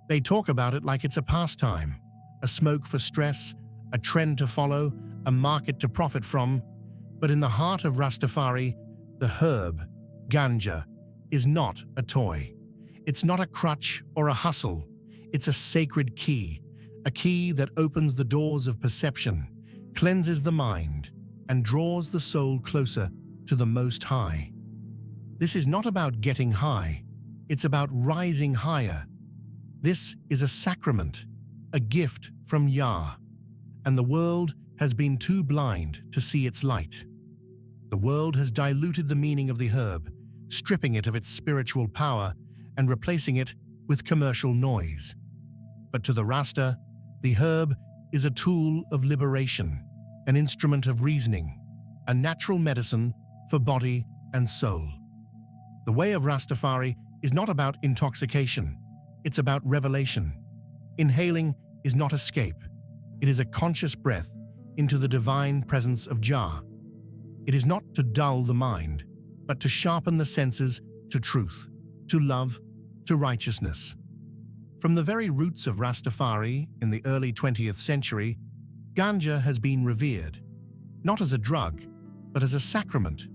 They talk about it like it's a pastime, a smoke for stress, a trend to follow, a market to profit from. But in the heart of Rastafari, the herb, Ganja, is not a toy. It's not a crutch or a hustle. It's a sacred key, a key that opens the doors of perception, cleanses the mind, and draws the soul closer to the Most High. This is not about getting high, it's about rising higher. This is a sacrament, a gift from Yah, and the world has been too blind to see its light. The world has diluted the meaning of the herb, stripping it of its spiritual power and replacing it with commercial noise. But to the Rasta, the herb is a tool of liberation, an instrument of reasoning, a natural medicine for body and soul. The way of Rastafari is not about intoxication, it's about revelation. Inhaling is not escape, it is a conscious breath into the divine presence of Jah. It is not to dull the mind, but to sharpen the senses to truth, to love, to righteousness. From the very roots of Rastafari in the early 20th century, Ganja has been revered, not as a drug, but as a sacrament,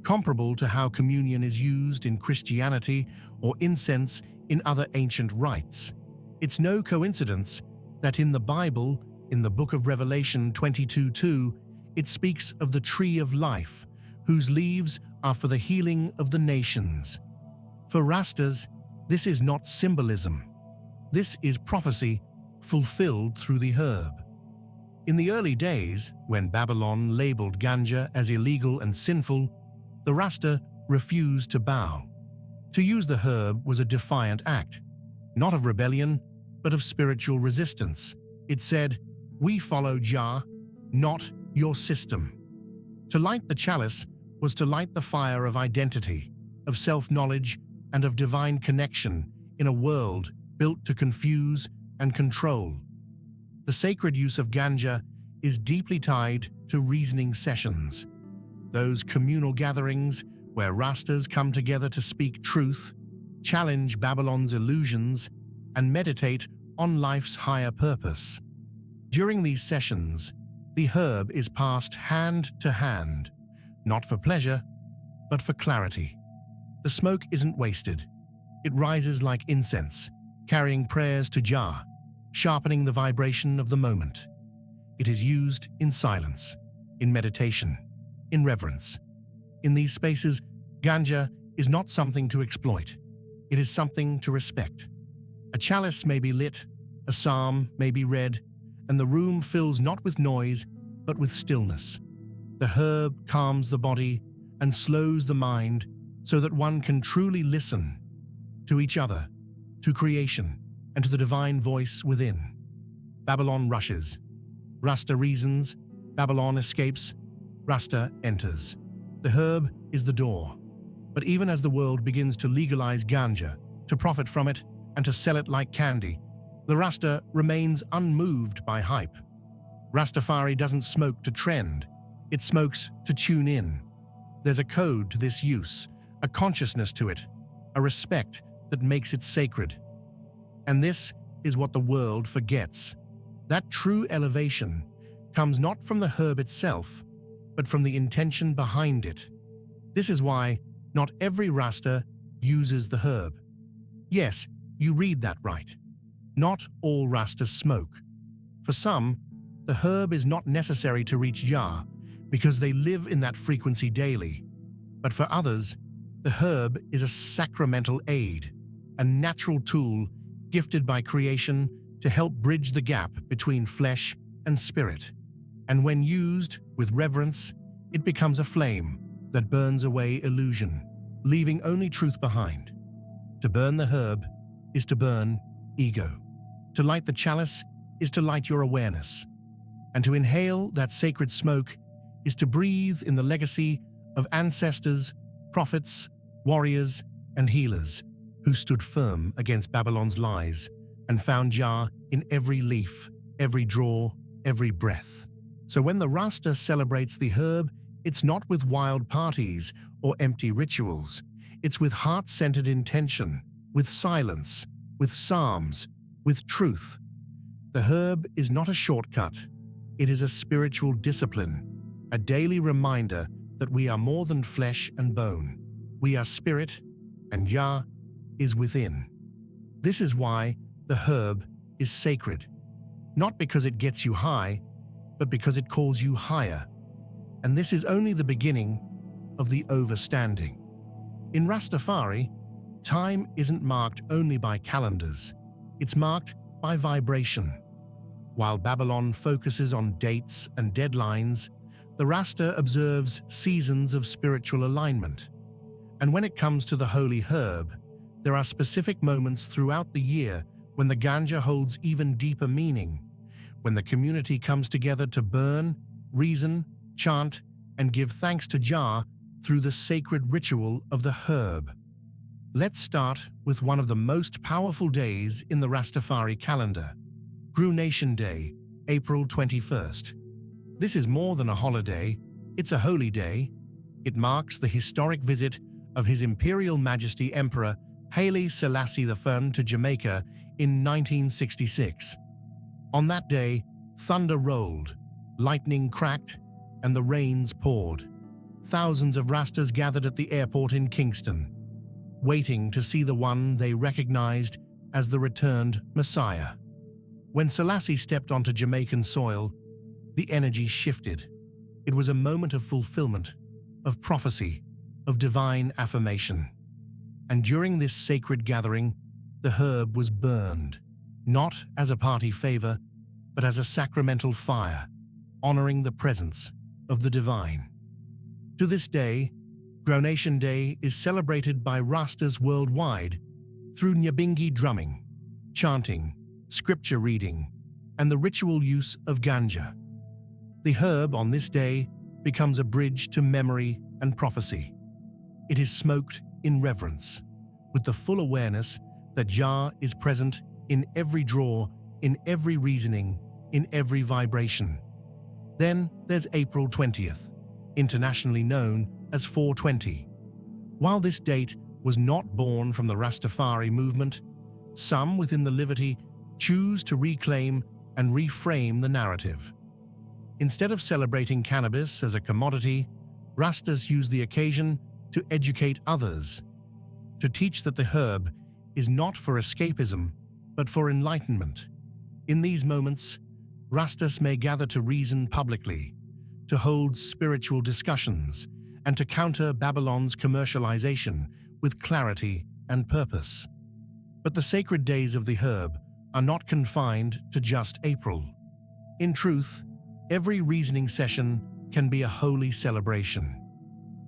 comparable to how communion is used in Christianity or incense in other ancient rites. It's no coincidence that in the Bible, in the book of Revelation 22:2, it speaks of the tree of life, whose leaves are for the healing of the nations. For Rastas, this is not symbolism. This is prophecy fulfilled through the herb. In the early days, when Babylon labeled Ganja as illegal and sinful, the Rasta refused to bow. To use the herb was a defiant act, not of rebellion, but of spiritual resistance. It said, "We follow Jah, not your system." To light the chalice was to light the fire of identity, of self-knowledge, and of divine connection in a world built to confuse and control. The sacred use of Ganja is deeply tied to reasoning sessions, those communal gatherings where Rastas come together to speak truth, challenge Babylon's illusions, and meditate on life's higher purpose. During these sessions, the herb is passed hand to hand, not for pleasure, but for clarity. The smoke isn't wasted. It rises like incense, carrying prayers to Jah, sharpening the vibration of the moment. It is used in silence, in meditation, in reverence. In these spaces, Ganja is not something to exploit. It is something to respect. A chalice may be lit, a psalm may be read, and the room fills not with noise, but with stillness. The herb calms the body and slows the mind so that one can truly listen to each other, to creation, and to the divine voice within. Babylon rushes. Rasta reasons. Babylon escapes. Rasta enters. The herb is the door. But even as the world begins to legalize Ganja, to profit from it, and to sell it like candy, the Rasta remains unmoved by hype. Rastafari doesn't smoke to trend. It smokes to tune in. There's a code to this use, a consciousness to it, a respect that makes it sacred. And this is what the world forgets. That true elevation comes not from the herb itself, but from the intention behind it. This is why not every Rasta uses the herb. Yes, you read that right. Not all Rastas smoke. For some, the herb is not necessary to reach Jah because they live in that frequency daily. But for others, the herb is a sacramental aid, a natural tool gifted by creation to help bridge the gap between flesh and spirit. And when used with reverence, it becomes a flame that burns away illusion, leaving only truth behind. To burn the herb is to burn ego. To light the chalice is to light your awareness. And to inhale that sacred smoke is to breathe in the legacy of ancestors, prophets, warriors, and healers who stood firm against Babylon's lies and found Jah in every leaf, every draw, every breath. So when the Rasta celebrates the herb, it's not with wild parties or empty rituals. It's with heart-centered intention, with silence, with psalms, with truth. The herb is not a shortcut. It is a spiritual discipline, a daily reminder that we are more than flesh and bone. We are spirit, and Jah is within. This is why the herb is sacred, not because it gets you high, but because it calls you higher. And this is only the beginning of the overstanding. In Rastafari, time isn't marked only by calendars, it's marked by vibration. While Babylon focuses on dates and deadlines, the Rasta observes seasons of spiritual alignment. And when it comes to the holy herb, there are specific moments throughout the year when the Ganja holds even deeper meaning, when the community comes together to burn, reason, chant, and give thanks to Jah through the sacred ritual of the herb. Let's start with one of the most powerful days in the Rastafari calendar, Coronation Day, April 21st. This is more than a holiday, it's a holy day. It marks the historic visit of His Imperial Majesty Emperor Haile Selassie I to Jamaica in 1966. On that day, thunder rolled, lightning cracked, and the rains poured. Thousands of Rastas gathered at the airport in Kingston, waiting to see the one they recognized as the returned Messiah. When Selassie stepped onto Jamaican soil, the energy shifted. It was a moment of fulfillment, of prophecy, of divine affirmation. And during this sacred gathering, the herb was burned, not as a party favor, but as a sacramental fire, honoring the presence of the divine. To this day, Coronation Day is celebrated by Rastas worldwide through Nyabingi drumming, chanting, scripture reading, and the ritual use of Ganja. The herb on this day becomes a bridge to memory and prophecy. It is smoked in reverence, with the full awareness that Jah is present in every draw, in every reasoning, in every vibration. Then there's April 20th, internationally known as 420. While this date was not born from the Rastafari movement, some within the Livity choose to reclaim and reframe the narrative. Instead of celebrating cannabis as a commodity, Rastas use the occasion to educate others, to teach that the herb is not for escapism, but for enlightenment. In these moments, Rastas may gather to reason publicly, to hold spiritual discussions, and to counter Babylon's commercialization with clarity and purpose. But the sacred days of the herb are not confined to just April. In truth, every reasoning session can be a holy celebration.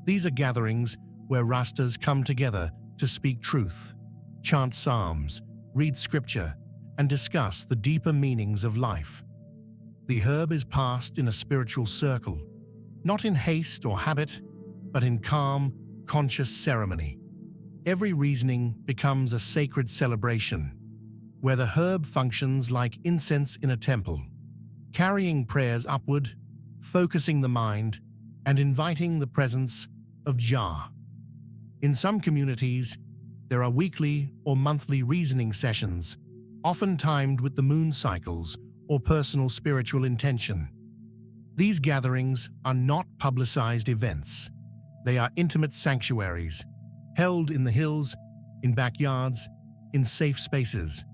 These are gatherings where Rastas come together to speak truth, chant psalms, read scripture, and discuss the deeper meanings of life. The herb is passed in a spiritual circle, not in haste or habit, but in calm, conscious ceremony. Every reasoning becomes a sacred celebration, where the herb functions like incense in a temple, carrying prayers upward, focusing the mind, and inviting the presence of Jah. In some communities, there are weekly or monthly reasoning sessions, often timed with the moon cycles or personal spiritual intention. These gatherings are not publicized events. They are intimate sanctuaries, held in the hills, in backyards, in safe spaces.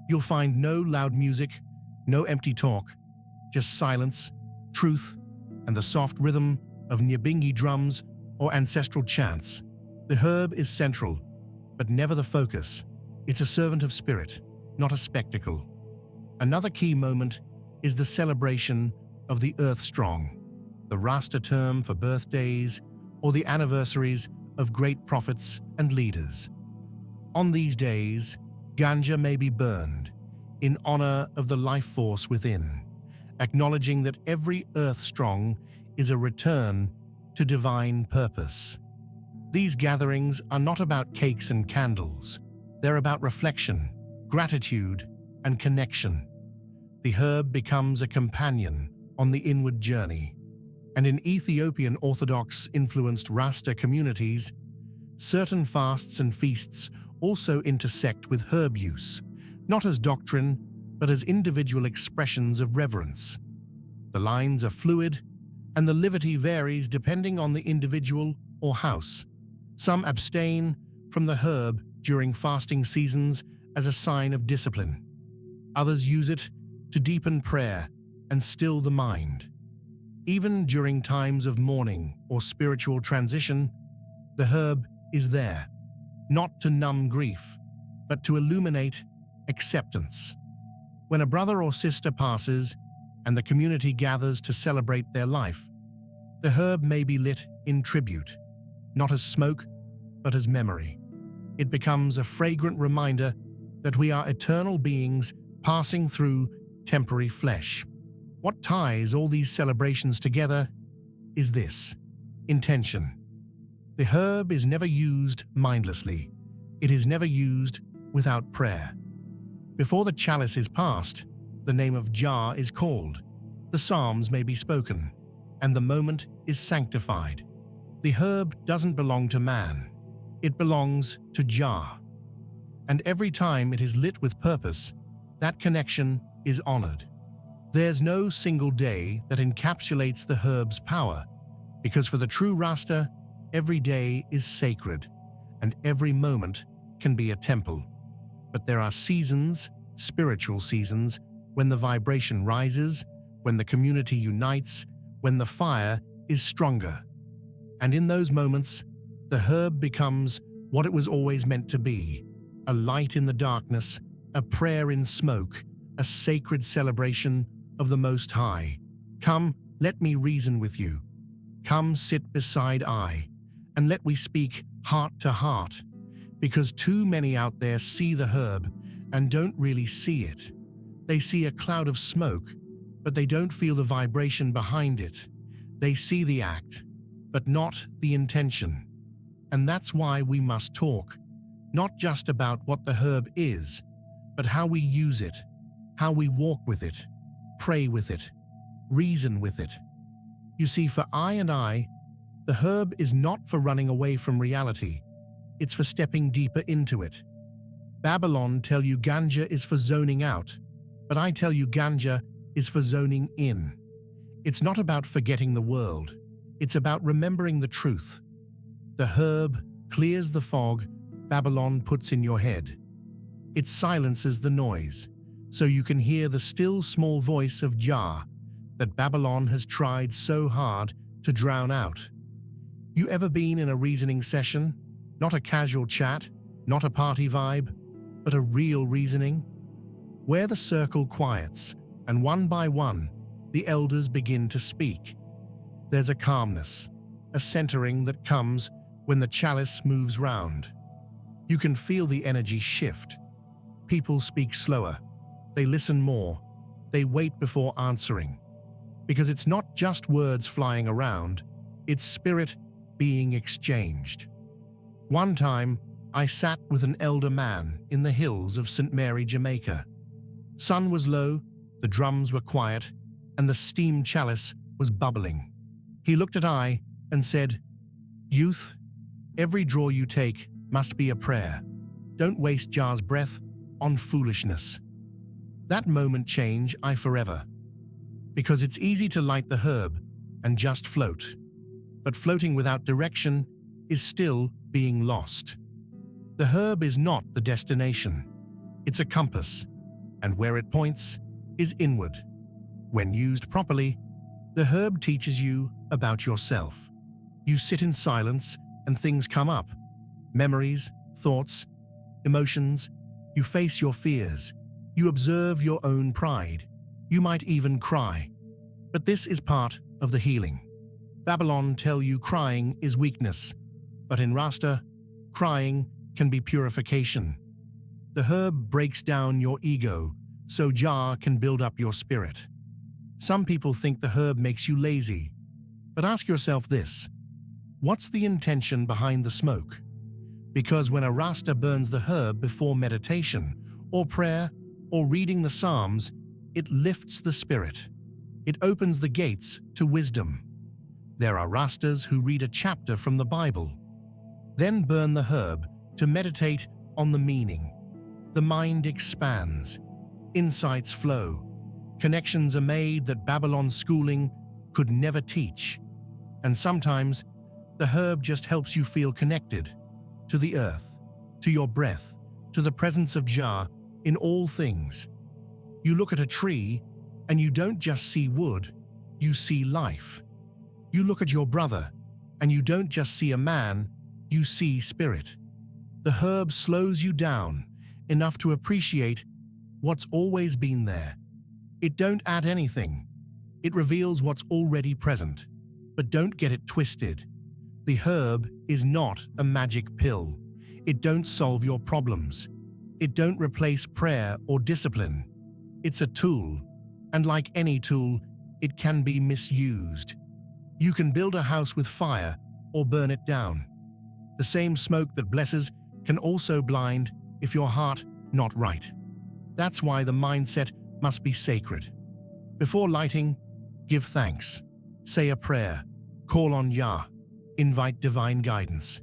You'll find no loud music, no empty talk, just silence, truth, and the soft rhythm of Nyabingi drums or ancestral chants. The herb is central, but never the focus. It's a servant of spirit, not a spectacle. Another key moment is the celebration of the Earth Strong, the Rasta term for birthdays or the anniversaries of great prophets and leaders. On these days, Ganja may be burned in honor of the life force within, acknowledging that every Earth Strong is a return to divine purpose. These gatherings are not about cakes and candles. They're about reflection, gratitude, and connection. The herb becomes a companion on the inward journey. And in Ethiopian Orthodox-influenced Rasta communities, certain fasts and feasts also intersect with herb use, not as doctrine, but as individual expressions of reverence. The lines are fluid, and the livity varies depending on the individual or house. Some abstain from the herb during fasting seasons as a sign of discipline. Others use it to deepen prayer and still the mind. Even during times of mourning or spiritual transition, the herb is there, not to numb grief, but to illuminate acceptance. When a brother or sister passes and the community gathers to celebrate their life, the herb may be lit in tribute, not as smoke, but as memory. It becomes a fragrant reminder that we are eternal beings passing through temporary flesh. What ties all these celebrations together is this: intention. The herb is never used mindlessly. It is never used without prayer. Before the chalice is passed, the name of Jah is called, the psalms may be spoken, and the moment is sanctified. The herb doesn't belong to man. It belongs to Jah. And every time it is lit with purpose, that connection is honored. There's no single day that encapsulates the herb's power, because for the true Rasta, every day is sacred, and every moment can be a temple. But there are seasons, spiritual seasons, when the vibration rises, when the community unites, when the fire is stronger. And in those moments, the herb becomes what it was always meant to be: a light in the darkness, a prayer in smoke, a sacred celebration of the Most High. Come, let me reason with you. Come sit beside I, and let we speak heart to heart, because too many out there see the herb and don't really see it. They see a cloud of smoke, but they don't feel the vibration behind it. They see the act, but not the intention. And that's why we must talk, not just about what the herb is, but how we use it, how we walk with it, pray with it, reason with it. You see, for I, the herb is not for running away from reality. It's for stepping deeper into it. Babylon tell you Ganja is for zoning out, but I tell you Ganja is for zoning in. It's not about forgetting the world. It's about remembering the truth. The herb clears the fog Babylon puts in your head. It silences the noise, so you can hear the still small voice of Jah that Babylon has tried so hard to drown out. You ever been in a reasoning session? Not a casual chat, not a party vibe, but a real reasoning? Where the circle quiets, and one by one, the elders begin to speak. There's a calmness, a centering that comes when the chalice moves round. You can feel the energy shift. People speak slower. They listen more. They wait before answering. Because it's not just words flying around, it's spirit being exchanged. One time, I sat with an elder man in the hills of St. Mary, Jamaica. Sun was low, the drums were quiet, and the steam chalice was bubbling. He looked at I and said, "Youth, every draw you take must be a prayer. Don't waste Jah's breath on foolishness." That moment changed I forever. Because it's easy to light the herb and just float. But floating without direction is still being lost. The herb is not the destination. It's a compass, and where it points is inward. When used properly, the herb teaches you about yourself. You sit in silence and things come up. Memories, thoughts, emotions. You face your fears. You observe your own pride. You might even cry. But this is part of the healing. Babylon tell you crying is weakness, but in Rasta, crying can be purification. The herb breaks down your ego so Jah can build up your spirit. Some people think the herb makes you lazy, but ask yourself this: what's the intention behind the smoke? Because when a Rasta burns the herb before meditation, or prayer, or reading the Psalms, it lifts the spirit. It opens the gates to wisdom. There are Rastas who read a chapter from the Bible, then burn the herb to meditate on the meaning. the mind expands, insights flow, connections are made that Babylon's schooling could never teach. And sometimes, the herb just helps you feel connected to the earth, to your breath, to the presence of Jah in all things. You look at a tree and you don't just see wood, you see life. You look at your brother and you don't just see a man, you see spirit. The herb slows you down enough to appreciate what's always been there. It don't add anything. It reveals what's already present. But don't get it twisted. The herb is not a magic pill. It don't solve your problems. It don't replace prayer or discipline. It's a tool, and like any tool, it can be misused. You can build a house with fire or burn it down. The same smoke that blesses can also blind if your heart not right. That's why the mindset must be sacred. Before lighting, give thanks, say a prayer, call on Yah, invite divine guidance.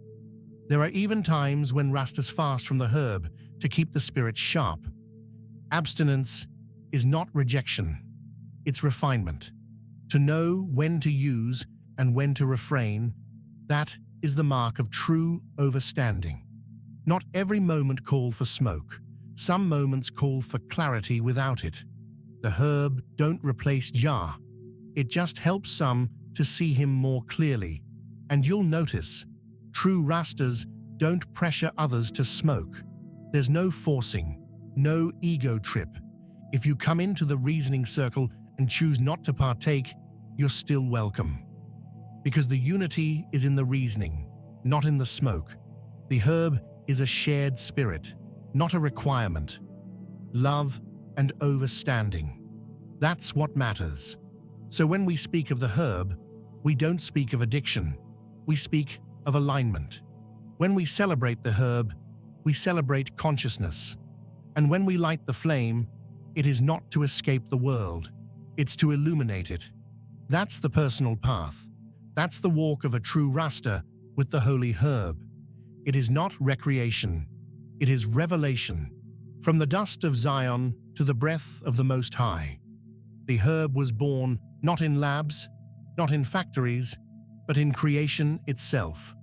There are even times when Rastas fast from the herb to keep the spirit sharp. Abstinence is not rejection, it's refinement. To know when to use and when to refrain, that is the mark of true overstanding. Not every moment call for smoke. Some moments call for clarity without it. The herb don't replace Jah. It just helps some to see him more clearly. And you'll notice, true Rastas don't pressure others to smoke. There's no forcing, no ego trip. If you come into the reasoning circle and choose not to partake, you're still welcome. Because the unity is in the reasoning, not in the smoke. The herb is a shared spirit, not a requirement. Love and overstanding. That's what matters. So when we speak of the herb, we don't speak of addiction. We speak of alignment. When we celebrate the herb, we celebrate consciousness. And when we light the flame, it is not to escape the world. It's to illuminate it. That's the personal path. That's the walk of a true Rasta with the holy herb. It is not recreation. It is revelation. From the dust of Zion to the breath of the Most High. The herb was born not in labs, not in factories, but in creation itself.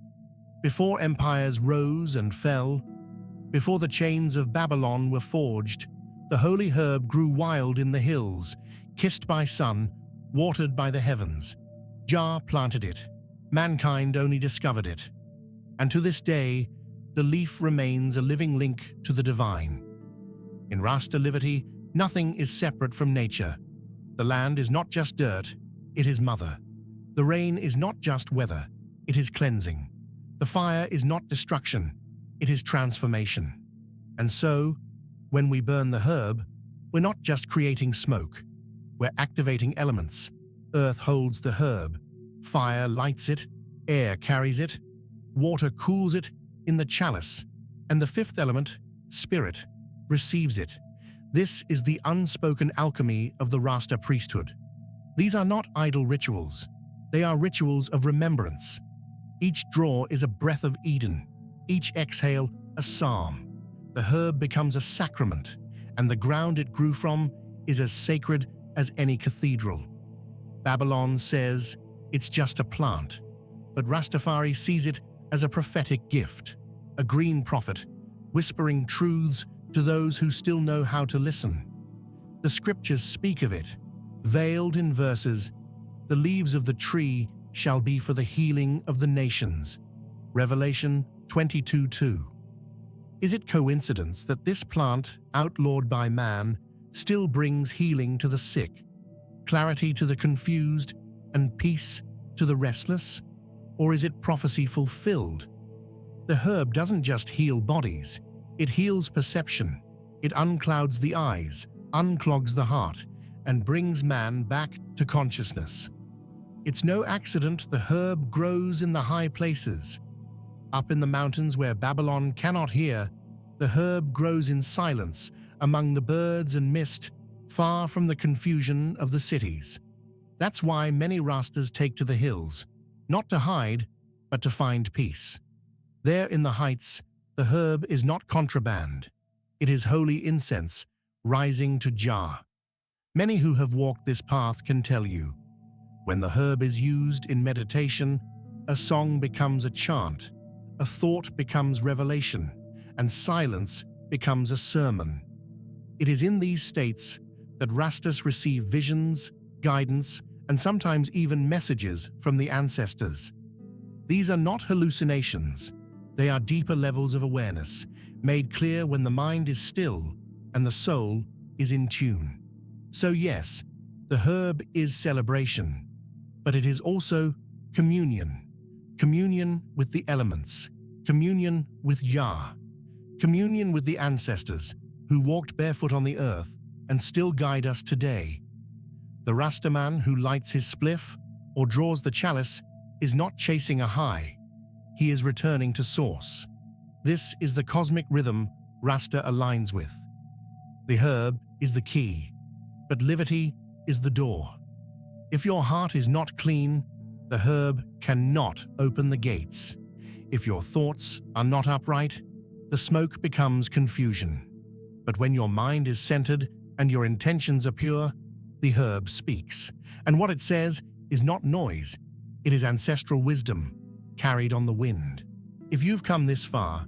Before empires rose and fell, before the chains of Babylon were forged, the holy herb grew wild in the hills, kissed by sun, watered by the heavens. Jah planted it. Mankind only discovered it. And to this day, the leaf remains a living link to the divine. In Rasta Livity, nothing is separate from nature. The land is not just dirt, it is mother. The rain is not just weather, it is cleansing. The fire is not destruction, it is transformation. And so, when we burn the herb, we're not just creating smoke, we're activating elements. Earth holds the herb, fire lights it, air carries it, water cools it in the chalice, and the fifth element, spirit, receives it. This is the unspoken alchemy of the Rasta priesthood. These are not idle rituals. They are rituals of remembrance. Each draw is a breath of Eden, each exhale a psalm. The herb becomes a sacrament, and the ground it grew from is as sacred as any cathedral. Babylon says it's just a plant, but Rastafari sees it as a prophetic gift, a green prophet, whispering truths to those who still know how to listen. The scriptures speak of it, veiled in verses. The leaves of the tree shall be for the healing of the nations. Revelation 22:2. Is it coincidence that this plant, outlawed by man, still brings healing to the sick, clarity to the confused, and peace to the restless? Or is it prophecy fulfilled? The herb doesn't just heal bodies, it heals perception. It unclouds the eyes, unclogs the heart, and brings man back to consciousness. It's no accident the herb grows in the high places. Up in the mountains where Babylon cannot hear, the herb grows in silence among the birds and mist, far from the confusion of the cities. That's why many Rastas take to the hills, not to hide, but to find peace. There in the heights, the herb is not contraband. It is holy incense, rising to Jah. Many who have walked this path can tell you, when the herb is used in meditation, a song becomes a chant, a thought becomes revelation, and silence becomes a sermon. It is in these states that Rastas receive visions, guidance, and sometimes even messages from the ancestors. These are not hallucinations. They are deeper levels of awareness, made clear when the mind is still and the soul is in tune. So yes, the herb is celebration, but it is also communion. Communion with the elements, communion with Jah, communion with the ancestors who walked barefoot on the earth and still guide us today. The Rastaman who lights his spliff or draws the chalice is not chasing a high. He is returning to source. This is the cosmic rhythm Rasta aligns with. The herb is the key, but Livity is the door. If your heart is not clean, the herb cannot open the gates. If your thoughts are not upright, the smoke becomes confusion. But when your mind is centered and your intentions are pure, the herb speaks. And what it says is not noise, it is ancestral wisdom carried on the wind. If you've come this far,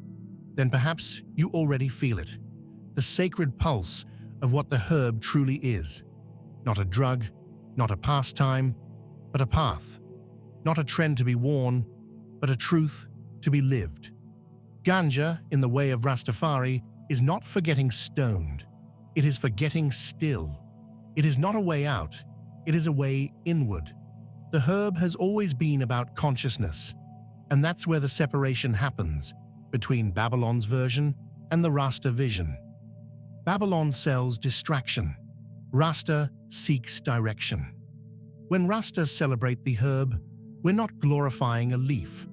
then perhaps you already feel it. The sacred pulse of what the herb truly is. Not a drug, not a pastime, but a path. Not a trend to be worn, but a truth to be lived. Ganja, in the way of Rastafari, is not for getting stoned. It is for getting still. It is not a way out, it is a way inward. The herb has always been about consciousness, and that's where the separation happens between Babylon's version and the Rasta vision. Babylon sells distraction. Rasta seeks direction. When Rastas celebrate the herb, we're not glorifying a leaf.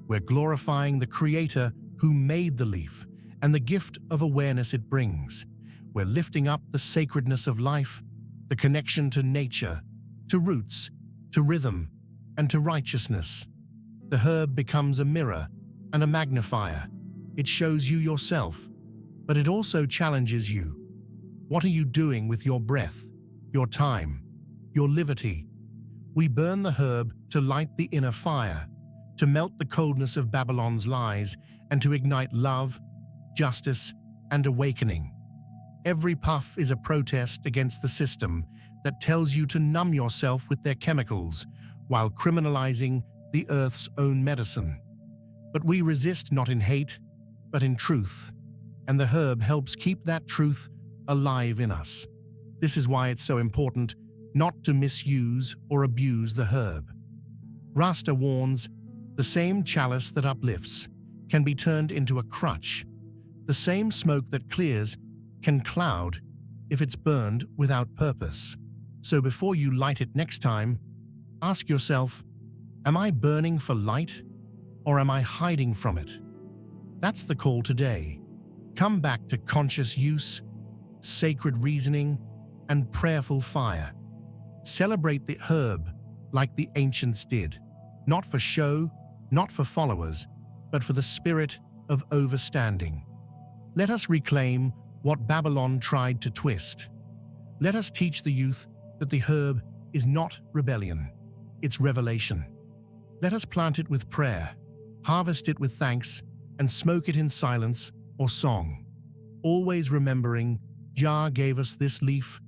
We're glorifying the creator who made the leaf and the gift of awareness it brings. We're lifting up the sacredness of life, the connection to nature, to roots, to rhythm, and to righteousness. The herb becomes a mirror and a magnifier. It shows you yourself, but it also challenges you. What are you doing with your breath, your time, your livity? We burn the herb to light the inner fire, to melt the coldness of Babylon's lies, and to ignite love, justice, and awakening. Every puff is a protest against the system that tells you to numb yourself with their chemicals while criminalizing the earth's own medicine. But we resist not in hate, but in truth, and the herb helps keep that truth alive in us. This is why it's so important not to misuse or abuse the herb. Rasta warns, the same chalice that uplifts can be turned into a crutch. The same smoke that clears can cloud if it's burned without purpose. So before you light it next time, ask yourself, am I burning for light or am I hiding from it? That's the call today. Come back to conscious use, sacred reasoning, and prayerful fire. Celebrate the herb like the ancients did, not for show, not for followers, but for the spirit of overstanding. Let us reclaim what Babylon tried to twist. Let us teach the youth that the herb is not rebellion, it's revelation. Let us plant it with prayer, harvest it with thanks, and smoke it in silence or song. Always remembering, Jah gave us this leaf,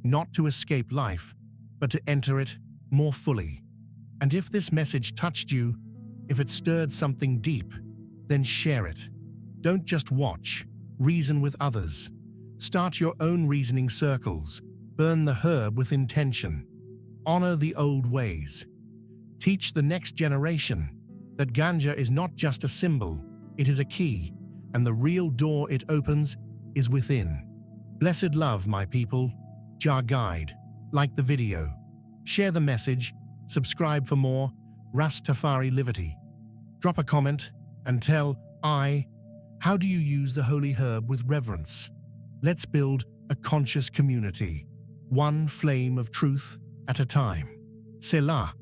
not to escape life, but to enter it more fully. And if this message touched you, if it stirred something deep, then share it. Don't just watch, reason with others. Start your own reasoning circles. Burn the herb with intention. Honor the old ways. Teach the next generation that Ganja is not just a symbol, it is a key, and the real door it opens is within. Blessed love, my people. Jah guide. Like the video. Share the message. Subscribe for more Rastafari Livity. Drop a comment and tell how do you use the holy herb with reverence? Let's build a conscious community, one flame of truth at a time. Selah.